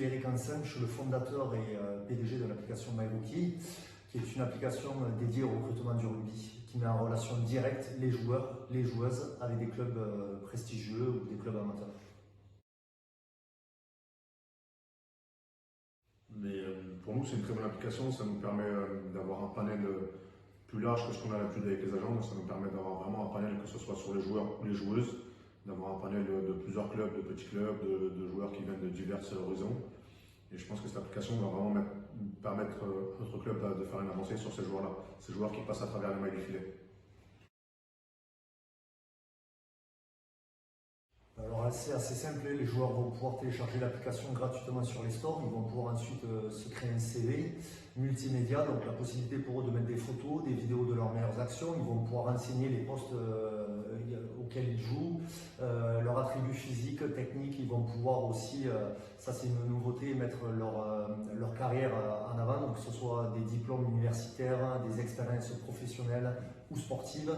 suis Eric Hansen, je suis le fondateur et PDG de l'application MyRookie, qui est une application dédiée au recrutement du rugby, qui met en relation directe les joueurs, les joueuses avec des clubs prestigieux ou des clubs amateurs. Mais pour nous, c'est une très bonne application. Ça nous permet d'avoir un panel plus large que ce qu'on a l'habitude avec les agents. Donc, ça nous permet d'avoir vraiment un panel, que ce soit sur les joueurs ou les joueuses, d'avoir un panel de plusieurs clubs, de petits clubs, de joueurs qui viennent de divers horizons. Et je pense que cette application va vraiment permettre à notre club de faire une avancée sur ces joueurs-là, ces joueurs qui passent à travers les mailles du filet. Alors c'est assez simple, les joueurs vont pouvoir télécharger l'application gratuitement sur les stores, ils vont pouvoir ensuite se créer un CV multimédia, donc la possibilité pour eux de mettre des photos, des vidéos de leurs meilleures actions, ils vont pouvoir renseigner les postes auxquels ils jouent, leurs attributs physiques, techniques, ils vont pouvoir aussi, ça c'est une nouveauté, mettre leur carrière en avant, donc que ce soit des diplômes universitaires, des expériences professionnelles ou sportives.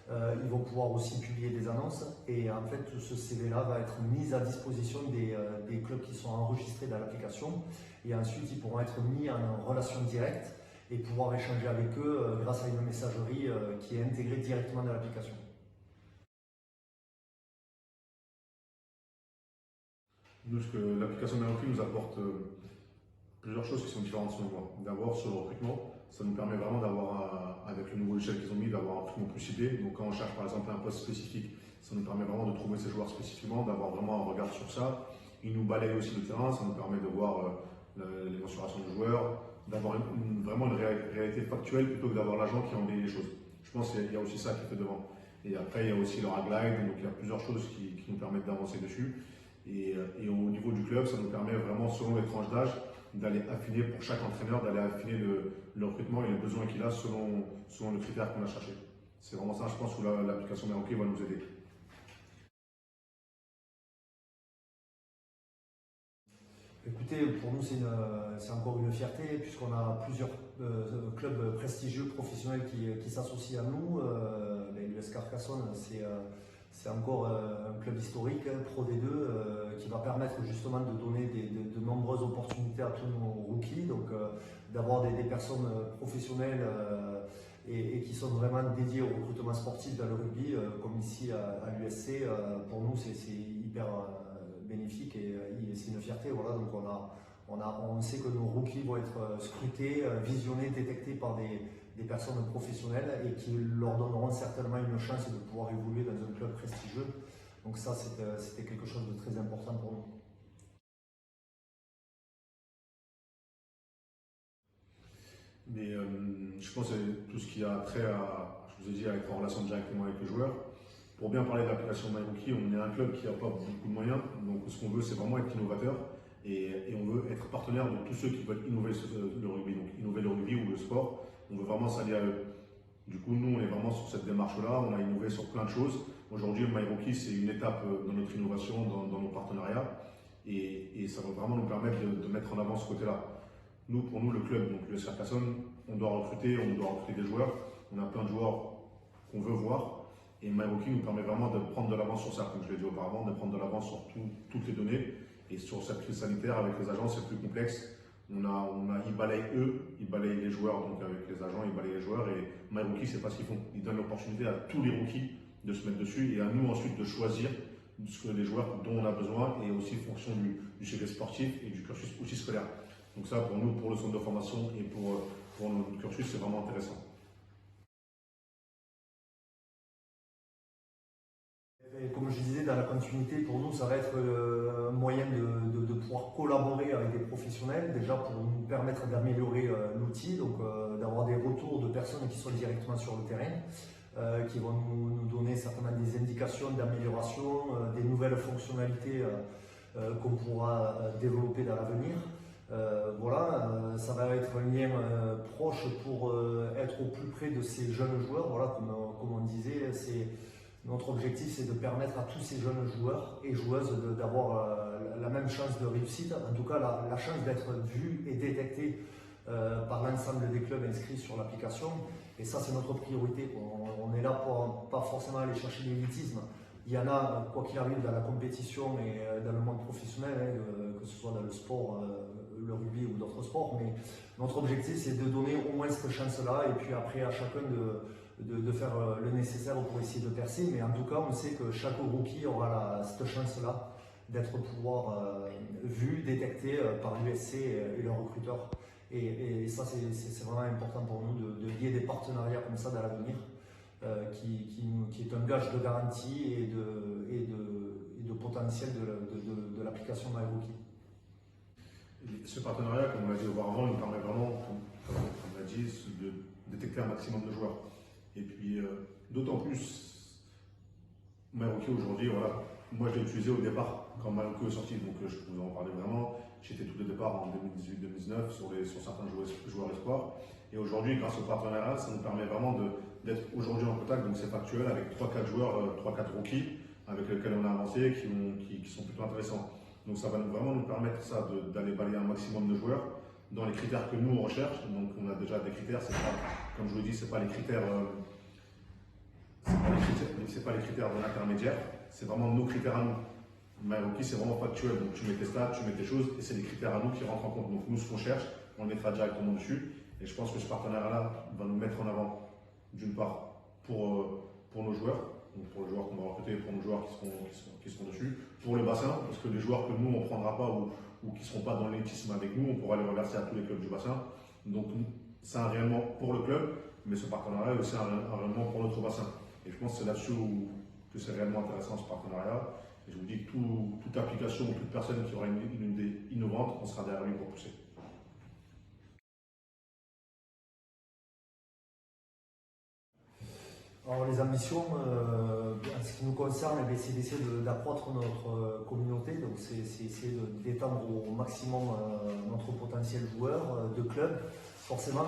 Ils vont pouvoir aussi publier des annonces et en fait tout ce CV-là va être mis à disposition des clubs qui sont enregistrés dans l'application et ensuite ils pourront être mis en relation directe et pouvoir échanger avec eux grâce à une messagerie qui est intégrée directement dans l'application. Nous, ce que l'application MyRookie nous apporte plusieurs choses qui sont différentes selon moi. D'abord, sur le recrutement, ça nous permet vraiment d'avoir, avec le nouveau logiciel qu'ils ont mis, d'avoir un recrutement plus ciblé. Donc, quand on cherche par exemple un poste spécifique, ça nous permet vraiment de trouver ces joueurs spécifiquement, d'avoir vraiment un regard sur ça. Ils nous balayent aussi le terrain, ça nous permet de voir les mensurations de joueurs, d'avoir vraiment une réalité factuelle plutôt que d'avoir l'agent qui embellit les choses. Je pense qu'il y a aussi ça qui fait devant. Et après, il y a aussi le glide, donc il y a plusieurs choses qui nous permettent d'avancer dessus. Et au niveau du club, ça nous permet vraiment, selon les tranches d'âge, d'aller affiner pour chaque entraîneur, d'aller affiner le recrutement et les besoins qu'il a selon le critère qu'on a cherché. C'est vraiment ça, je pense, où l'application MyRookie va nous aider. Écoutez, pour nous c'est encore une fierté puisqu'on a plusieurs clubs prestigieux professionnels qui s'associent à nous. L'US Carcassonne, c'est encore un club historique, Pro D2, qui va permettre justement de donner de nombreuses opportunités à tous nos rookies, donc d'avoir des personnes professionnelles et qui sont vraiment dédiées au recrutement sportif dans le rugby, comme ici à l'USC. Pour nous, c'est hyper bénéfique et c'est une fierté. Voilà, donc on sait que nos rookies vont être scrutés, visionnés, détectés par des personnes professionnelles et qui leur donneront certainement une chance de pouvoir évoluer dans un club prestigieux. Donc ça, c'était quelque chose de très important pour nous. Mais je pense que tout ce qui a trait à, je vous ai dit, à être en relation directement avec les joueurs. Pour bien parler de l'application MyRookie, on est un club qui n'a pas beaucoup de moyens, donc ce qu'on veut, c'est vraiment être innovateur et on veut être partenaire de tous ceux qui veulent innover le rugby, donc innover le rugby ou le sport. On veut vraiment s'allier à eux. Du coup, nous, on est vraiment sur cette démarche-là, on a innové sur plein de choses. Aujourd'hui, MyRookie, c'est une étape dans notre innovation, dans nos partenariats, et ça va vraiment nous permettre de mettre en avant ce côté-là. Nous, pour nous, le club, donc le Carcassonne, on doit recruter des joueurs. On a plein de joueurs qu'on veut voir. Et MyRookie nous permet vraiment de prendre de l'avance sur ça, comme je l'ai dit auparavant, de prendre de l'avance sur toutes les données. Et sur cette crise sanitaire, avec les agents, c'est plus complexe. Ils balayent les joueurs, donc avec les agents, ils balayent les joueurs. Et MyRookie, c'est pas ce qu'ils font. Ils donnent l'opportunité à tous les rookies de se mettre dessus et à nous ensuite de choisir les joueurs dont on a besoin et aussi en fonction du CV sportif et du cursus aussi scolaire. Donc ça, pour nous, pour le centre de formation et pour notre cursus, c'est vraiment intéressant. Et comme je disais, dans la continuité, pour nous, ça va être un moyen de pouvoir collaborer avec des professionnels, déjà pour nous permettre d'améliorer l'outil, donc d'avoir des retours de personnes qui sont directement sur le terrain, qui vont nous donner certainement des indications d'amélioration, des nouvelles fonctionnalités qu'on pourra développer dans l'avenir. Voilà, ça va être un lien proche pour être au plus près de ces jeunes joueurs. Voilà, comme on disait, notre objectif, c'est de permettre à tous ces jeunes joueurs et joueuses d'avoir la même chance de réussite, en tout cas la chance d'être vus et détectés par l'ensemble des clubs inscrits sur l'application. Et ça, c'est notre priorité. On est là pour pas forcément aller chercher l'élitisme, il y en a, quoi qu'il arrive, dans la compétition et dans le monde professionnel, que ce soit dans le sport, le rugby ou d'autres sports. Mais notre objectif, c'est de donner au moins cette chance-là et puis après à chacun de faire le nécessaire pour essayer de percer. Mais en tout cas, on sait que chaque rookie aura cette chance-là d'être pouvoir vu, détecté par l'USC et leurs recruteurs. Et ça, c'est vraiment important pour nous de lier des partenariats comme ça dans l'avenir. Qui est un gage de garantie et de potentiel de l'application MyRookie. Ce partenariat, comme on l'a dit auparavant, nous permet vraiment, comme on l'a dit, de détecter un maximum de joueurs. Et puis, d'autant plus, MyRookie aujourd'hui, voilà, moi je l'ai utilisé au départ quand MyRookie est sorti, donc je peux vous en parler vraiment. J'étais tout le départ en 2018-2019 sur certains joueurs espoirs. Et aujourd'hui, grâce au partenariat, ça nous permet vraiment d'être aujourd'hui en contact, donc c'est factuel, avec 3-4 joueurs, 3-4 rookies avec lesquels on a avancé, qui sont plutôt intéressants. Donc ça va vraiment nous permettre ça d'aller balayer un maximum de joueurs dans les critères que nous on recherche. Donc on a déjà des critères, c'est pas, comme je vous dis, c'est pas les critères, c'est pas les critères de l'intermédiaire, c'est vraiment nos critères à nous. MyRookie, c'est vraiment factuel, donc tu mets tes stats, tu mets tes choses, et c'est les critères à nous qui rentrent en compte. Donc nous, ce qu'on cherche, on le mettra directement dessus. Et je pense que ce partenariat-là va nous mettre en avant, d'une part, pour nos joueurs, donc pour les joueurs qu'on va recruter, pour nos joueurs qui seront dessus, pour le bassin, parce que les joueurs que nous, on ne prendra pas ou qui ne seront pas dans l'élitisme avec nous, on pourra les reverser à tous les clubs du bassin. Donc c'est un rayonnement pour le club, mais ce partenariat est aussi un rayonnement pour notre bassin. Et je pense que c'est là-dessus que c'est réellement intéressant ce partenariat. Et je vous dis que toute application ou toute personne qui aura une idée innovante, on sera derrière lui pour pousser. Alors les ambitions, en ce qui nous concerne, c'est d'essayer d'accroître notre communauté, donc c'est essayer d'étendre au maximum notre potentiel joueur de club. Forcément,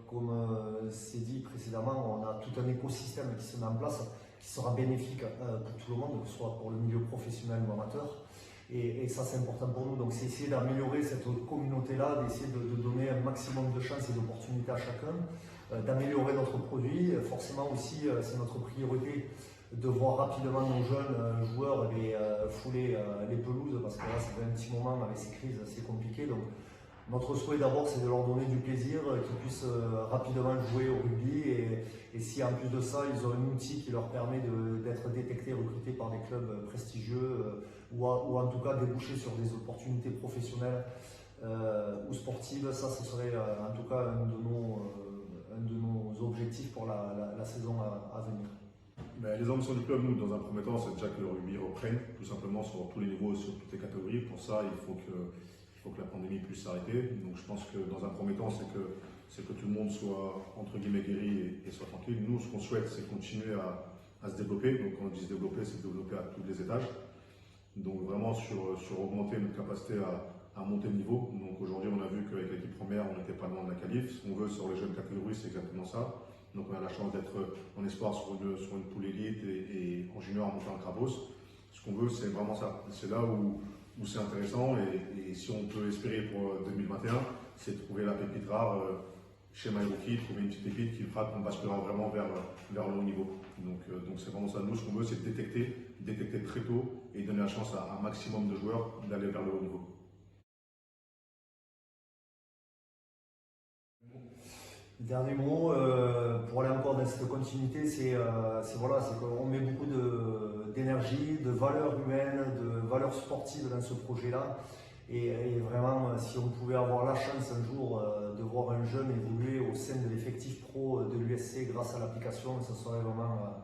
comme c'est dit précédemment, on a tout un écosystème qui se met en place, qui sera bénéfique pour tout le monde, que ce soit pour le milieu professionnel ou amateur. Et ça, c'est important pour nous. Donc, c'est essayer d'améliorer cette communauté-là, d'essayer de donner un maximum de chances et d'opportunités à chacun, d'améliorer notre produit. Forcément aussi, c'est notre priorité de voir rapidement nos jeunes joueurs fouler les pelouses, parce que là, ça fait un petit moment avec ces crises, c'est compliqué. Donc, notre souhait d'abord, c'est de leur donner du plaisir, qu'ils puissent rapidement jouer au rugby. Et si en plus de ça, ils ont un outil qui leur permet d'être détectés, recrutés par des clubs prestigieux, ou en tout cas déboucher sur des opportunités professionnelles ou sportives, ça, ce serait en tout cas un de nos objectifs pour la saison à venir. Mais les ambitions du club, nous, dans un premier temps, c'est déjà que le rugby reprenne, tout simplement sur tous les niveaux, sur toutes les catégories. Pour ça, il faut que la pandémie puisse s'arrêter. Donc je pense que dans un premier temps, c'est que tout le monde soit entre guillemets guéri et soit tranquille. Nous, ce qu'on souhaite, c'est continuer à se développer. Donc quand on dit se développer, c'est se développer à tous les étages. Donc vraiment sur augmenter notre capacité à monter le niveau. Donc aujourd'hui, on a vu qu'avec l'équipe première, on n'était pas loin de la qualif. Ce qu'on veut sur les jeunes catégories, c'est exactement ça. Donc on a la chance d'être en espoir sur une poule élite et en junior en montant en Crabos. Ce qu'on veut, c'est vraiment ça. C'est là où c'est intéressant et si on peut espérer pour 2021, c'est de trouver la pépite rare chez MyRookie, trouver une petite pépite qui fera qu'on basculera vraiment vers le haut niveau. Donc c'est vraiment ça. Nous, ce qu'on veut, c'est détecter très tôt et donner la chance à un maximum de joueurs d'aller vers le haut niveau. Dernier mot, pour aller encore dans cette continuité, c'est qu'on met beaucoup d'énergie, de valeurs humaines, de valeurs sportives dans ce projet-là. Et vraiment, si on pouvait avoir la chance un jour de voir un jeune évoluer au sein de l'effectif pro de l'USC grâce à l'application, ce serait vraiment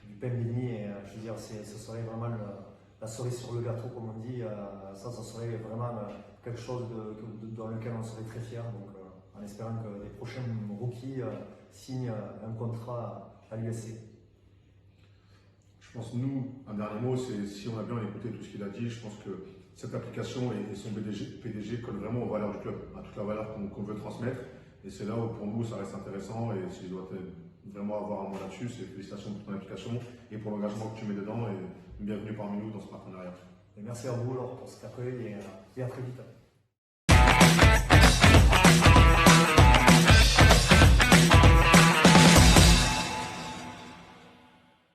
du pain béni. Et je veux dire, ce serait vraiment la cerise sur le gâteau, comme on dit. Ça serait vraiment quelque chose dans lequel on serait très fiers. Donc, en espérant que les prochains rookies signent un contrat à l'USC. Je pense, nous, un dernier mot, c'est si on a bien écouté tout ce qu'il a dit, je pense que cette application et son PDG collent vraiment aux valeurs du club, à toute la valeur qu'on veut transmettre. Et c'est là où pour nous, ça reste intéressant. Et si je dois vraiment avoir un mot là-dessus, c'est félicitations pour ton application et pour l'engagement que tu mets dedans. Et bienvenue parmi nous dans ce partenariat. Et merci à vous alors, pour cet accueil et à très vite.